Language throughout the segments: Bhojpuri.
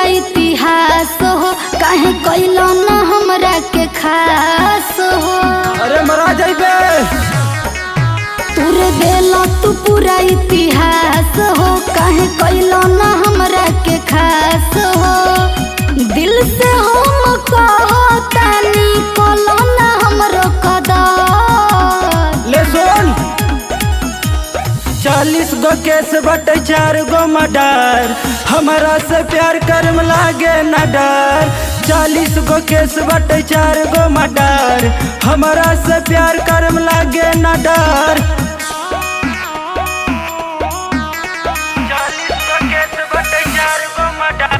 पूरा इतिहास हो, काहे कैलो ना हमरा के खास हो। अरे मरा जाइबे तूरे देलो तू पूरा इतिहास हो, काहे कैलो ना हमरा के खास हो। दिल से हम कहतानी कलो ना हमरो कदर। ले सुन 40 गो केस बटे 4 गो मर्डर, हमारा से प्यार करम लागे न डर। 40 गो केस बटे 4 गो मर्डर, हमारा से प्यार करम लागे न डर। 40 गो केस बटे 4 गो मर्डर।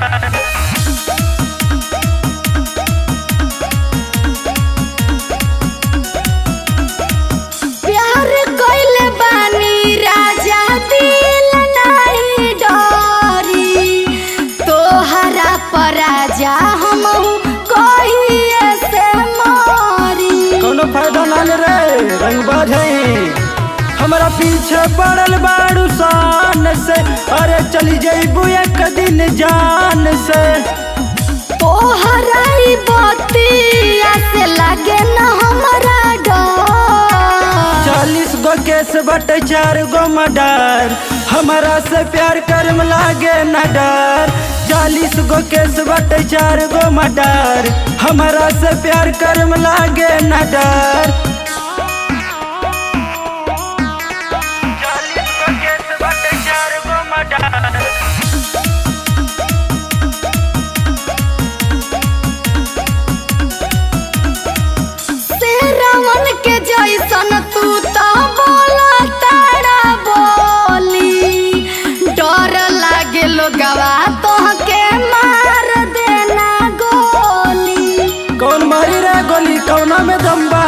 प्यार कइले बानी राजा दिल नहीं डरी, तोहरा पर राजा हमहू कहिए से मरी। कोनो फायदा ना ले रे रंगबाज है, हमारा पीछे पड़ल बाड़ू शान से। अरे चली जइबू एक दिन जान से। तोहरा ई बतिया से लागे ना हमरा डर। 40 गो केस बटे 4 गो मर्डर, हमारा से प्यार करम लागे न डर। 40 गो केस बटे 4 गो मर्डर, हमारा से प्यार करम लागे न डर। 40 गो केस बटे 4 गो मर्डर। रावण के जैसन तू तो बोला तारा बोली, डर लागे लोगवा तोहके मार देना गोली। कौन मारी रे गोली कौना में दम्बा,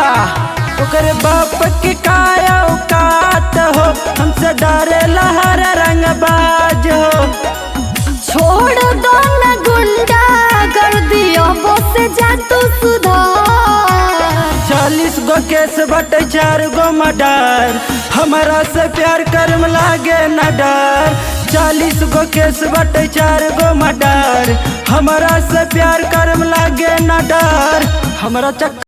ओकरे बाप के काया औकात हो। हमसे डरे लहर रंगबाज हो। छोड़ दो न गुंडा कर दियो बोस जा तू सुधार। 40 गो केस बटे 4 गो मर्डर, हमारा से प्यार करम लागे न डर। 40 गो केस बटे 4 गो मर्डर, हमारा से प्यार करम लागे न डर। हमारा चक्कर